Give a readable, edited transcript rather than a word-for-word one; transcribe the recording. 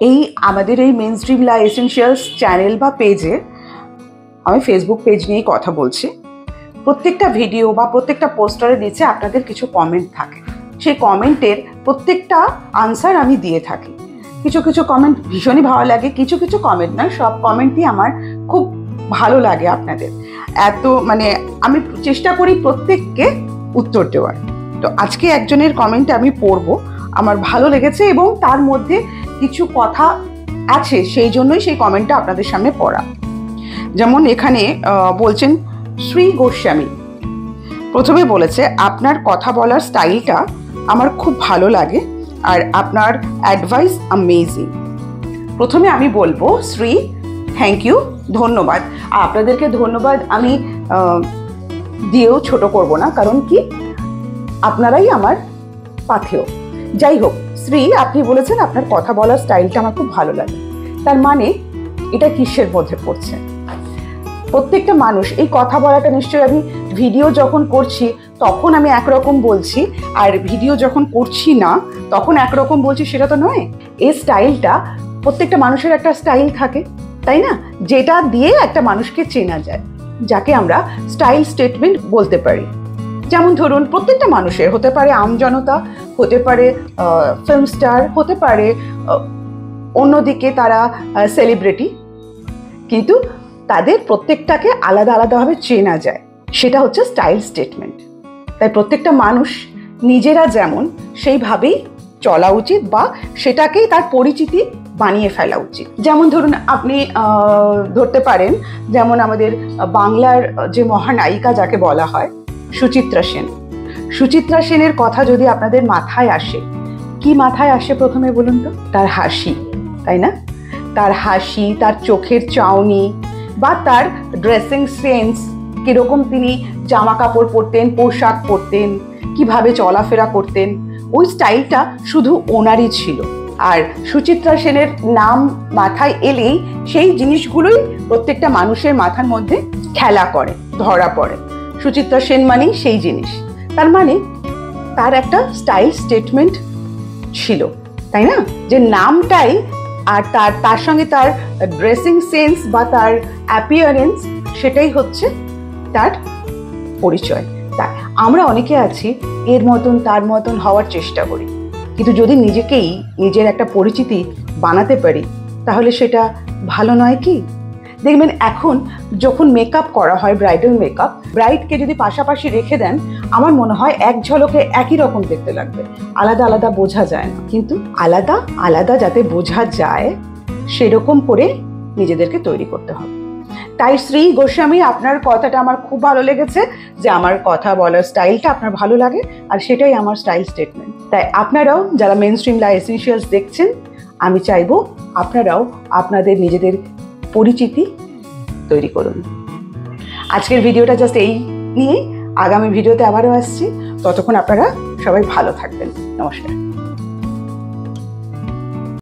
এই আমাদের এই মেইনস্ট্রিম লা এসেনশিয়ালস চ্যানেল বা পেজে আমি ফেসবুক পেজ নিয়েই কথা বলছি। প্রত্যেকটা ভিডিও বা প্রত্যেকটা পোস্টারের নিচে আপনাদের কিছু কমেন্ট থাকে, সেই কমেন্টের প্রত্যেকটা আনসার আমি দিয়ে থাকি। কিছু কিছু কমেন্ট ভীষণই ভালো লাগে, কিছু কিছু কমেন্ট নয়, সব কমেন্টই আমার খুব ভালো লাগে আপনাদের। এত মানে আমি চেষ্টা করি প্রত্যেককে উত্তর দেওয়ার। তো আজকে একজনের কমেন্ট আমি পড়বো, আমার ভালো লেগেছে এবং তার মধ্যে কিছু কথা আছে, সেই জন্যই সেই কমেন্টটা আপনাদের সামনে পড়া। যেমন এখানে বলছেন শ্রী গোস্বামী, প্রথমে বলেছে আপনার কথা বলার স্টাইলটা আমার খুব ভালো লাগে আর আপনার অ্যাডভাইস অ্যামেজিং। প্রথমে আমি বলবো শ্রী, থ্যাংক ইউ, ধন্যবাদ। আপনাদেরকে ধন্যবাদ আমি দিয়েও ছোট করব না, কারণ কি আপনারাই আমার পাথেয়। যাই হোক, শ্রী আপনি বলেছেন আপনার কথা বলার স্টাইলটা আমার খুব ভালো লাগে, তার মানে এটা কিসের মধ্যে পড়ছে? প্রত্যেকটা মানুষ এই কথা বলাটা নিশ্চয়ই, আমি ভিডিও যখন করছি তখন আমি একরকম বলছি, আর ভিডিও যখন করছি না তখন একরকম বলছি, সেটা তো নয়। এই স্টাইলটা প্রত্যেকটা মানুষের একটা স্টাইল থাকে, তাই না? যেটা দিয়ে একটা মানুষকে চেনা যায়, যাকে আমরা স্টাইল স্টেটমেন্ট বলতে পারি। যেমন ধরুন, প্রত্যেকটা মানুষের হতে পারে আমজনতা, হতে পারে ফিল্ম স্টার, হতে পারে অন্যদিকে তারা সেলিব্রিটি, কিন্তু তাদের প্রত্যেকটাকে আলাদা আলাদাভাবে চেনা যায়, সেটা হচ্ছে স্টাইল স্টেটমেন্ট। তাই প্রত্যেকটা মানুষ নিজেরা যেমন সেইভাবেই চলা উচিত বা সেটাকেই তার পরিচিতি বানিয়ে ফেলা উচিত। যেমন ধরুন, আপনি ধরতে পারেন, যেমন আমাদের বাংলার যে মহানায়িকা যাকে বলা হয় সুচিত্রা সেন। সুচিত্রা সেনের কথা যদি আপনাদের মাথায় আসে, কি মাথায় আসে প্রথমে বলুন তো? তার হাসি, তাই না? তার হাসি, তার চোখের চাউনি বা তার ড্রেসিং সেন্স, কিরকম তিনি জামা কাপড় পরতেন, পোশাক পরতেন, কিভাবে চলাফেরা করতেন, ওই স্টাইলটা শুধু ওনারই ছিল। আর সুচিত্রা সেনের নাম মাথায় এলেই সেই জিনিসগুলোই প্রত্যেকটা মানুষের মাথার মধ্যে খেলা করে, ধরা পড়ে। সুচিত্রা সেন মানেই সেই জিনিস, তার মানে তার একটা স্টাইল স্টেটমেন্ট ছিল, তাই না? যে নামটাই আর তার সঙ্গে তার ড্রেসিং সেন্স বা তার অ্যাপিয়ারেন্স, সেটাই হচ্ছে তার পরিচয়। তাই আমরা অনেকে আছি এর মতন তার মতন হওয়ার চেষ্টা করি, কিন্তু যদি নিজেকেই নিজের একটা পরিচিতি বানাতে পারি তাহলে সেটা ভালো নয় কি? দেখবেন এখন যখন মেকআপ করা হয়, ব্রাইডাল মেকআপ, ব্রাইডকে যদি পাশাপাশি রেখে দেন, আমার মনে হয় এক ঝলকে একই রকম দেখতে লাগবে, আলাদা আলাদা বোঝা যায় না। কিন্তু আলাদা আলাদা যাতে বোঝা যায় সেরকম করে নিজেদেরকে তৈরি করতে হবে। তাই শ্রী গোস্বামী, আপনার কথাটা আমার খুব ভালো লেগেছে, যে আমার কথা বলার স্টাইলটা আপনার ভালো লাগে, আর সেটাই আমার স্টাইল স্টেটমেন্ট। তাই আপনারাও যারা মেইনস্ট্রিম লা এসেনশিয়ালস দেখছেন, আমি চাইবো আপনারাও আপনাদের নিজেদের পরিচিতি তৈরি করুন। আজকের ভিডিওটা জাস্ট এই নিয়ে, আগামী ভিডিওতে আবারও আসছি। ততক্ষণ আপনারা সবাই ভালো থাকবেন। নমস্কার।